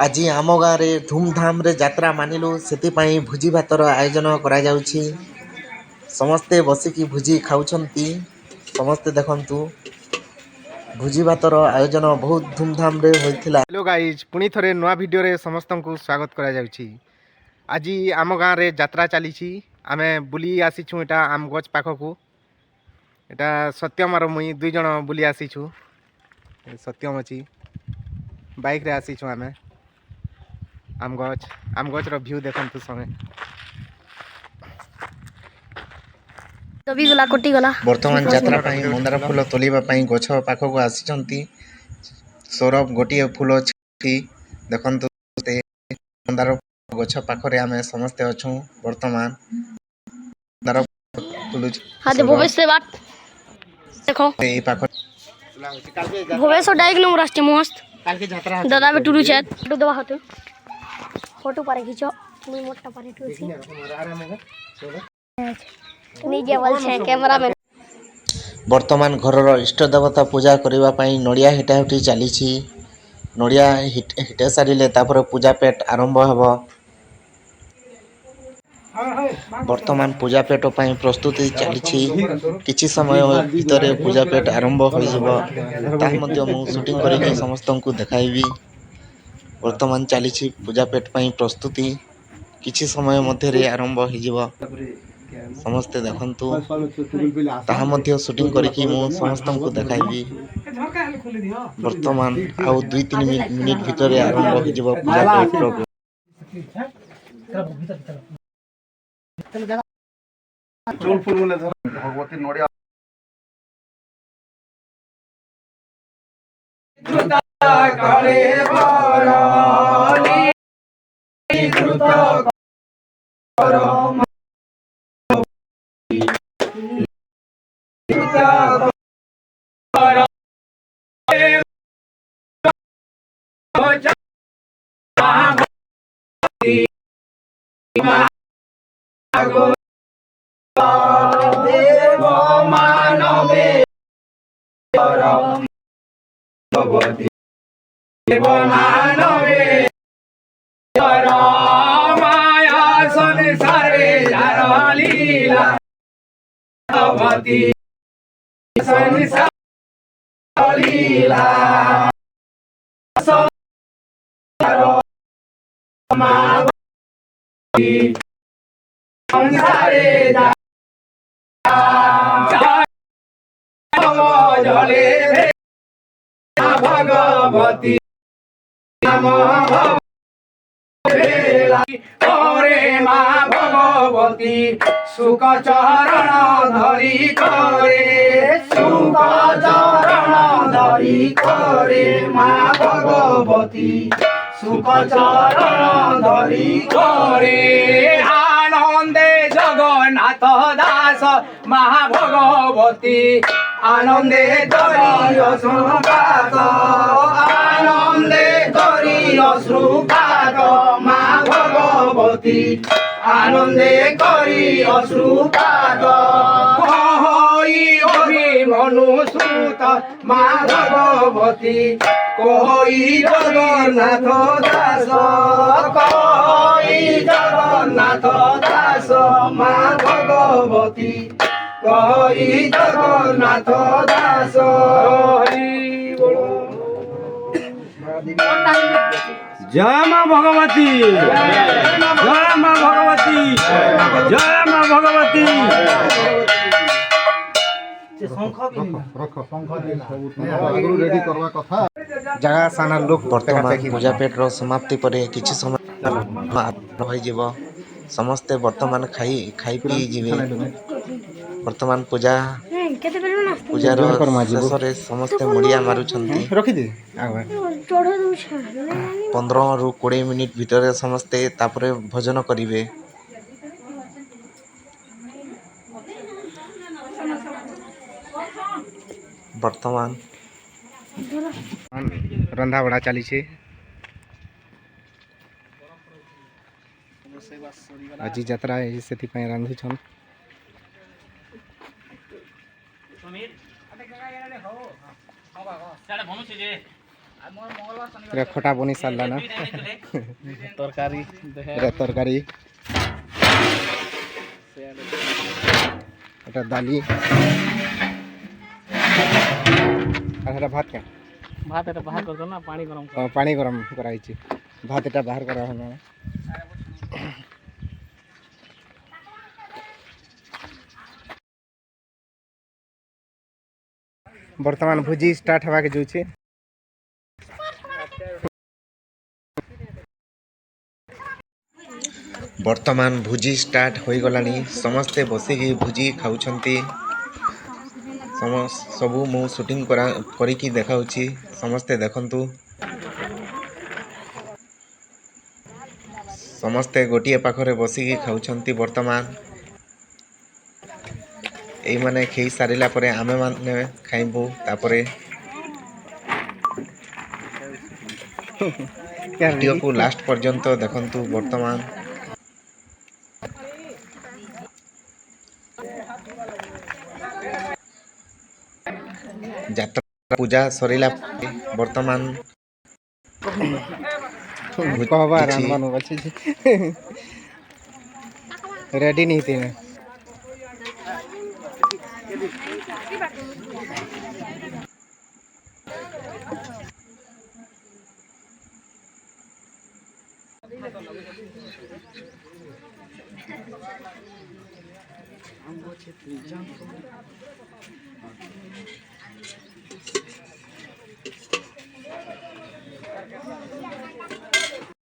ଆଜି ଆମ ଗାଁରେ ଧୁମଧାମରେ ଯାତ୍ରା ମାନିଲୁ, ସେଥିପାଇଁ ଭୋଜି ଭାତର ଆୟୋଜନ କରାଯାଉଛି। ସମସ୍ତେ ବସିକି ଭୋଜି ଖାଉଛନ୍ତି। ସମସ୍ତେ ଦେଖନ୍ତୁ, ଭୋଜି ଭାତର ଆୟୋଜନ ବହୁତ ଧୁମଧାମରେ ହୋଇଥିଲା। ହ୍ୟାଲୋ ଗାଇଜ୍, ପୁଣି ଥରେ ନୂଆ ଭିଡ଼ିଓରେ ସମସ୍ତଙ୍କୁ ସ୍ୱାଗତ କରାଯାଉଛି। ଆଜି ଆମ ଗାଁରେ ଯାତ୍ରା ଚାଲିଛି। ଆମେ ବୁଲି ଆସିଛୁ ଏଟା ଆମଗଛ ପାଖକୁ। ଏଟା ସତ୍ୟମ ଆର ମୁଇଁ ଦୁଇ ଜଣ ବୁଲି ଆସିଛୁ। ସତ୍ୟମ ଅଛି, ବାଇକ୍ରେ ଆସିଛୁ ଆମେ। ଆମଗଛର ଭ୍ୟୁ ଦେଖନ୍ତୁ ସଙ୍ଗେ। ବର୍ତ୍ତମାନ ଯାତ୍ରା ପାଇଁ ମନ୍ଦାର ଫୁଲ ତୋଳିବା ପାଇଁ ଗଛ ପାଖକୁ ଆସିଛନ୍ତି। ସୌରଭ ଗୋଟିଏ ଫୁଲ ଅଛି, ଦେଖନ୍ତୁ ସେ ମନ୍ଦାର ଗଛ ପାଖରେ ଆମେ ସମସ୍ତେ ଅଛୁ। ବର୍ତ୍ତମାନ ମନ୍ଦାର ତୁଳୁଛି ଏଇ ପାଖ भुवेश्वर डाइक नंबर आछे मस्त दादा भी टुरु छे फोटो दबा हते फोटो पारे खींचो मुई मोटा पारे टुसी नहीं जेवल छे कैमरामैन। ବର୍ତ୍ତମାନ ଘରର ଇଷ୍ଟ ଦେବତା ପୂଜା କରିବା ପାଇଁ ନଡ଼ିଆ ହିଟାହିଟି ଚାଲିଛି। ନଡ଼ିଆ ହିଟା ସାରିଲେ ତାପରେ ପୂଜା ପେଟ ଆରମ୍ଭ ହେବ। ବର୍ତ୍ତମାନ ପୂଜା ପେଟ ପାଇଁ ପ୍ରସ୍ତୁତି ଚାଲିଛି। କିଛି ସମୟ ଭିତରେ ପୂଜା ପେଟ ଆରମ୍ଭ ହୋଇଯିବ। ତାହା ମଧ୍ୟ ମୁଁ ସୁଟିଂ କରିକି ସମସ୍ତଙ୍କୁ ଦେଖାଇବି। ବର୍ତ୍ତମାନ ଚାଲିଛି ପୂଜା ପେଟ ପାଇଁ ପ୍ରସ୍ତୁତି। କିଛି ସମୟ ମଧ୍ୟରେ ଆରମ୍ଭ ହୋଇଯିବ। ସମସ୍ତେ ଦେଖନ୍ତୁ, ତାହା ମଧ୍ୟ ସୁଟିଂ କରିକି ମୁଁ ସମସ୍ତଙ୍କୁ ଦେଖାଇବି। ବର୍ତ୍ତମାନ ଆଉ 2-3 ମିନିଟ୍ ଭିତରେ ଆରମ୍ଭ ହୋଇଯିବ ପୂଜା ପେଟର। ଭଗବତୀ ନଡ଼ିଆ माया संसारे लीला संसार लीला संसारे जले भगवती करे माँ भगवती सुख चरण धरी करे सुख चरण धरी करे माँ भगवती सुख चरण धरी करे आनंदे जगन्नाथ दास महाभगवती आनंदे धरी अश्रुपात आनंदे धरी अश्रुपात माँ भगवती आनंदे करी अश्रुपात कहि मनुसुत माँ भगवती कहि जगन्नाथ दास कहि जगन्नाथ दास माँ भगवती कहि जगन्नाथ दास जय माँ भगवती जय माँ भगवती जय माँ भगवती ଜାଗା ସାନା ଲୋକ ବର୍ତ୍ତମାନ ପୂଜା ପେଟର ସମାପ୍ତି ପରେ କିଛି ସମୟ ହୋଇଯିବ। ସମସ୍ତେ ବର୍ତ୍ତମାନ ଖାଇ ପିଇ ଯିବେ। ବର୍ତ୍ତମାନ ପୂଜାର ଶେଷରେ ସମସ୍ତେ ମୁଡ଼ିଆ ମାରୁଛନ୍ତି। 15ରୁ 20 ମିନିଟ୍ ଭିତରେ ସମସ୍ତେ ତାପରେ ଭୋଜନ କରିବେ। ବର୍ତ୍ତମାନ ରନ୍ଧା ବଢ଼ା ଚାଲିଛି। ଆଜି ଯାତ୍ରା ସେଥିପାଇଁ ରାନ୍ଧୁଛନ୍। এটা খটা বনি সারলা না তরকারি এটা তরকারি এটা ডালি আর এটা ভাত কেন ভাত এটা বাহার করছো না পানি গরম পানি গরম করা হয়েছে ভাত এটা বাহার করা হলো না বর্তমান ভোজি স্টার্ট হওয়াকে যাচ্ছে ବର୍ତ୍ତମାନ ଭୋଜି ଷ୍ଟାର୍ଟ ହୋଇଗଲାଣି ସମସ୍ତେ ବସିକି ଭୋଜି ଖାଉଛନ୍ତି ସବୁ ମୁଁ ସୁଟିଂ କରିକି ଦେଖାଉଛି ସମସ୍ତେ ଦେଖନ୍ତୁ ସମସ୍ତେ ଗୋଟିଏ ପାଖରେ ବସିକି ଖାଉଛନ୍ତି ବର୍ତ୍ତମାନ ଏଇମାନେ ଖାଇ ସାରିଲା ପରେ ଆମେମାନେ ଖାଇବୁ ତାପରେ ଭିଡ଼ିଓକୁ ଲାଷ୍ଟ ପର୍ଯ୍ୟନ୍ତ ଦେଖନ୍ତୁ ବର୍ତ୍ତମାନ ଯାତ୍ରା ପୂଜା ସରିଲା ପରେ ବର୍ତ୍ତମାନ रेडी नहीं थे